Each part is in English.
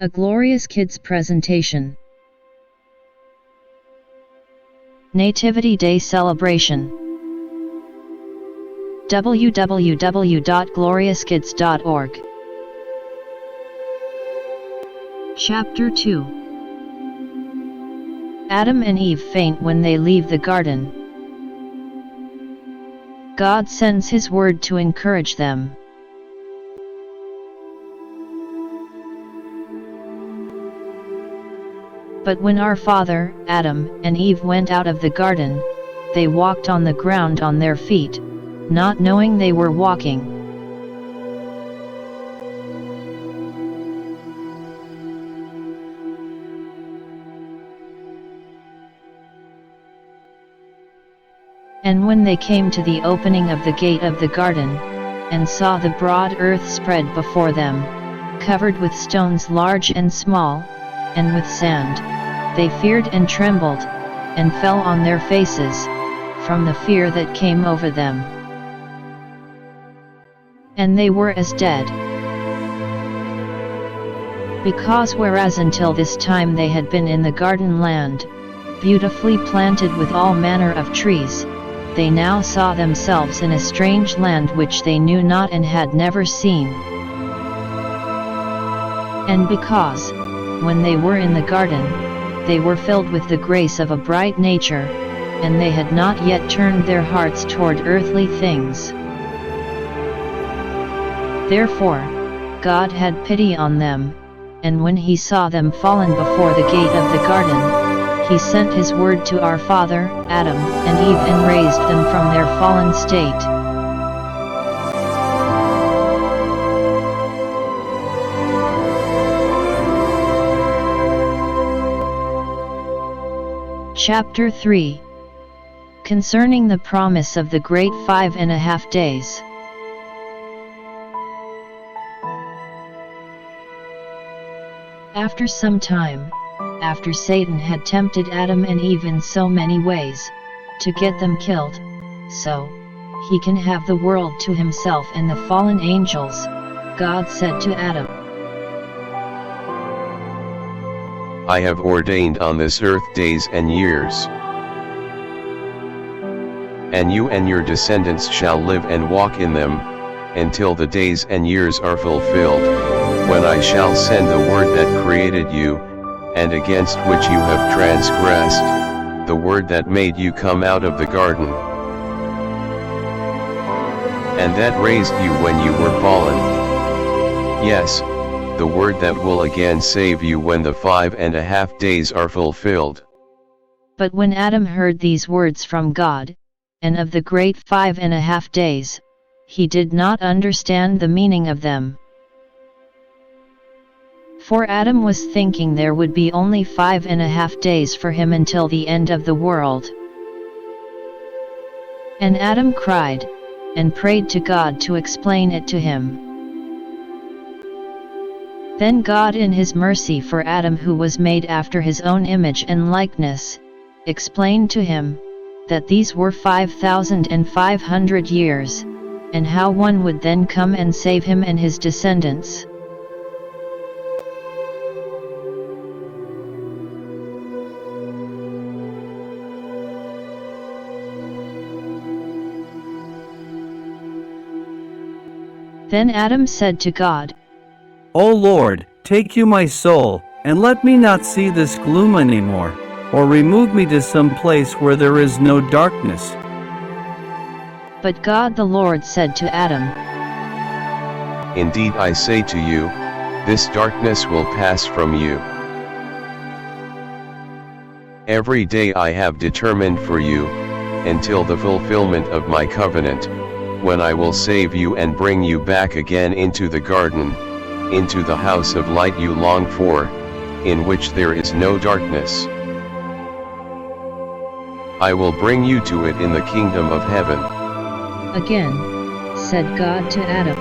A Glorious Kids presentation. Nativity Day Celebration. www.gloriouskids.org. Chapter 2. Adam and Eve faint when they leave the garden. God sends His word to encourage them. But when our father, Adam, and Eve went out of the garden, they walked on the ground on their feet, not knowing they were walking. And when they came to the opening of the gate of the garden, and saw the broad earth spread before them, covered with stones large and small, and with sand, they feared and trembled, and fell on their faces, from the fear that came over them. And they were as dead. Because whereas until this time they had been in the garden land, beautifully planted with all manner of trees, they now saw themselves in a strange land which they knew not and had never seen. And because, when they were in the garden, they were filled with the grace of a bright nature, and they had not yet turned their hearts toward earthly things. Therefore, God had pity on them, and when He saw them fallen before the gate of the garden, He sent His word to our father, Adam, and Eve, and raised them from their fallen state. Chapter 3. Concerning the promise of the great 5.5 days. After some time, after Satan had tempted Adam and Eve in so many ways, to get them killed, so he can have the world to himself and the fallen angels, God said to Adam, I have ordained on this earth days and years. And you and your descendants shall live and walk in them, until the days and years are fulfilled, when I shall send the word that created you, and against which you have transgressed, the word that made you come out of the garden, and that raised you when you were fallen. Yes, the word that will again save you when the 5.5 days are fulfilled. But when Adam heard these words from God, and of the great 5.5 days, he did not understand the meaning of them. For Adam was thinking there would be only 5.5 days for him until the end of the world. And Adam cried, and prayed to God to explain it to him. Then God, in His mercy for Adam, who was made after His own image and likeness, explained to him, that these were 5,500 years, and how one would then come and save him and his descendants. Then Adam said to God, O Lord, take you my soul, and let me not see this gloom anymore, or remove me to some place where there is no darkness. But God the Lord said to Adam, Indeed I say to you, this darkness will pass from you. Every day I have determined for you, until the fulfillment of my covenant, when I will save you and bring you back again into the garden, into the house of light you long for, in which there is no darkness. I will bring you to it in the kingdom of heaven. Again, said God to Adam,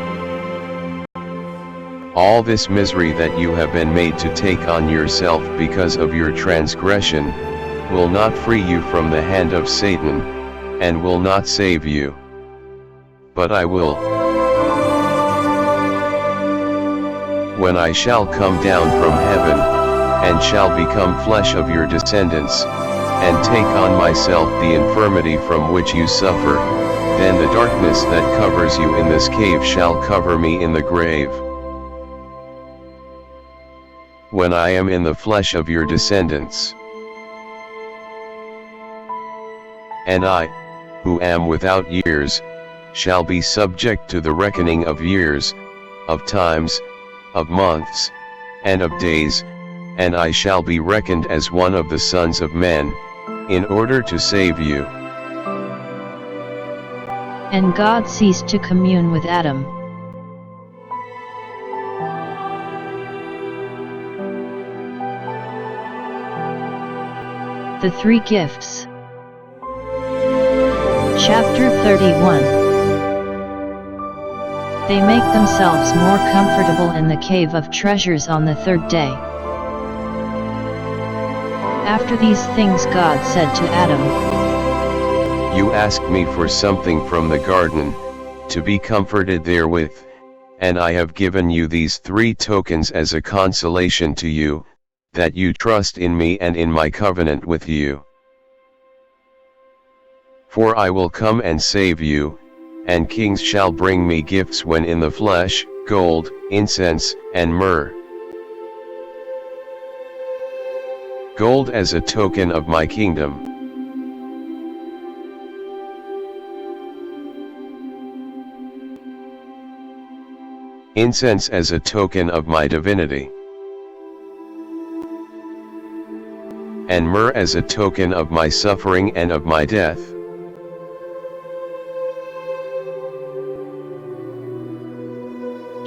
all this misery that you have been made to take on yourself because of your transgression, will not free you from the hand of Satan, and will not save you. But I will. when I shall come down from heaven, and shall become flesh of your descendants, and take on myself the infirmity from which you suffer, then the darkness that covers you in this cave shall cover me in the grave. When I am in the flesh of your descendants. And I, who am without years, shall be subject to the reckoning of years, of times, of months, and of days, and I shall be reckoned as one of the sons of men, in order to save you. And God ceased to commune with Adam. The three gifts. Chapter 31. They make themselves more comfortable in the cave of treasures on the third day. After these things God said to Adam, You asked me for something from the garden, to be comforted therewith, and I have given you these three tokens as a consolation to you, that you trust in me and in my covenant with you. For I will come and save you, and kings shall bring me gifts when in the flesh, gold, incense, and myrrh. Gold as a token of my kingdom. Incense as a token of my divinity. And myrrh as a token of my suffering and of my death.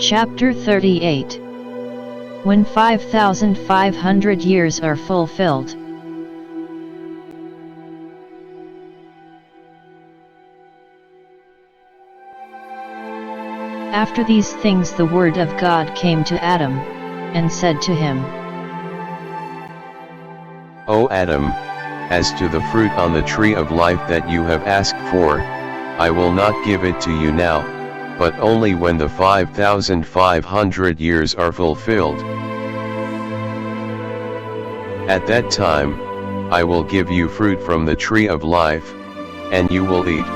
Chapter 38. When 5,500 years are fulfilled. After these things the word of God came to Adam, and said to him, O Adam, as to the fruit on the tree of life that you have asked for, I will not give it to you now, but only when the 5,500 years are fulfilled. At that time, I will give you fruit from the tree of life, and you will eat,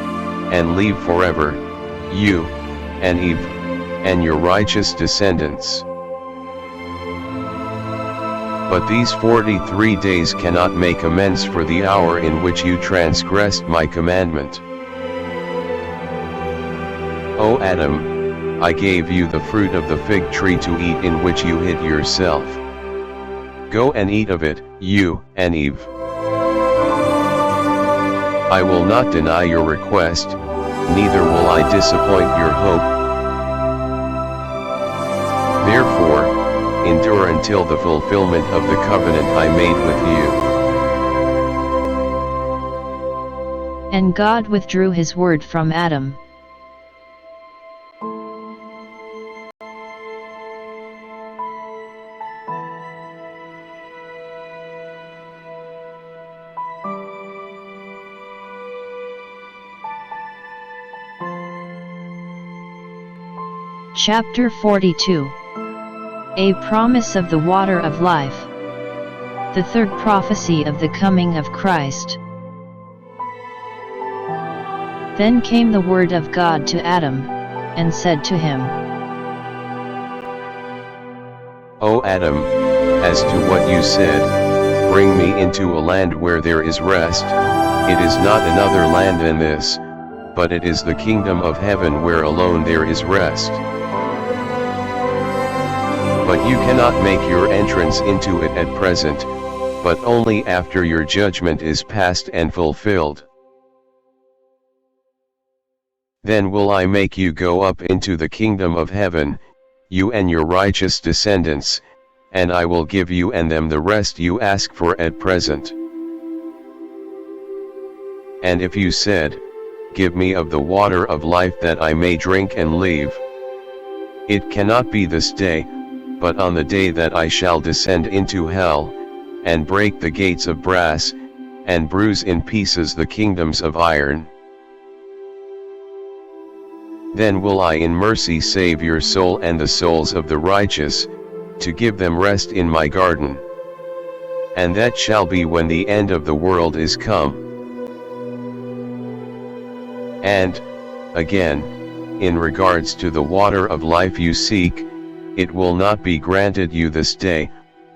and live forever, you, and Eve, and your righteous descendants. But these 43 days cannot make amends for the hour in which you transgressed my commandment. O Adam, I gave you the fruit of the fig tree to eat in which you hid yourself. Go and eat of it, you, and Eve. I will not deny your request, neither will I disappoint your hope. Therefore, endure until the fulfillment of the covenant I made with you. And God withdrew his word from Adam. Chapter 42. A promise of the water of life. The third prophecy of the coming of Christ. Then came the word of God to Adam, and said to him, O Adam, as to what you said, bring me into a land where there is rest. It is not another land than this, but it is the kingdom of heaven where alone there is rest. But you cannot make your entrance into it at present, but only after your judgment is past and fulfilled. Then will I make you go up into the kingdom of heaven, you and your righteous descendants, and I will give you and them the rest you ask for at present. And if you said, Give me of the water of life that I may drink and live, it cannot be this day, but on the day that I shall descend into hell, and break the gates of brass, and bruise in pieces the kingdoms of iron. Then will I in mercy save your soul and the souls of the righteous, to give them rest in my garden. And that shall be when the end of the world is come. And, again, in regards to the water of life you seek, it will not be granted you this day,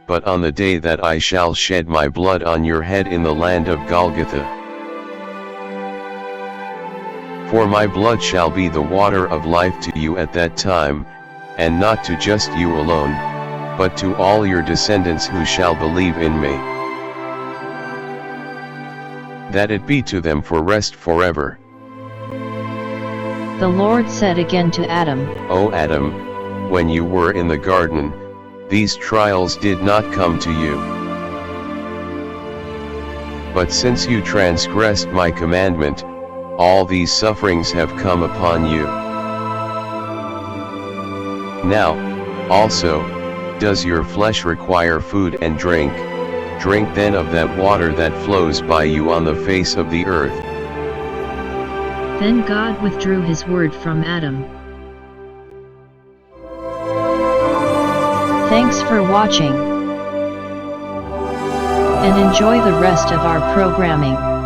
but on the day that I shall shed my blood on your head in the land of Golgotha. For my blood shall be the water of life to you at that time, and not to just you alone, but to all your descendants who shall believe in me. That it be to them for rest forever. The Lord said again to Adam, O Adam, when you were in the garden, these trials did not come to you. But since you transgressed my commandment, all these sufferings have come upon you. Now, also, does your flesh require food and drink? Drink then of that water that flows by you on the face of the earth. Then God withdrew his word from Adam. Thanks for watching, and enjoy the rest of our programming.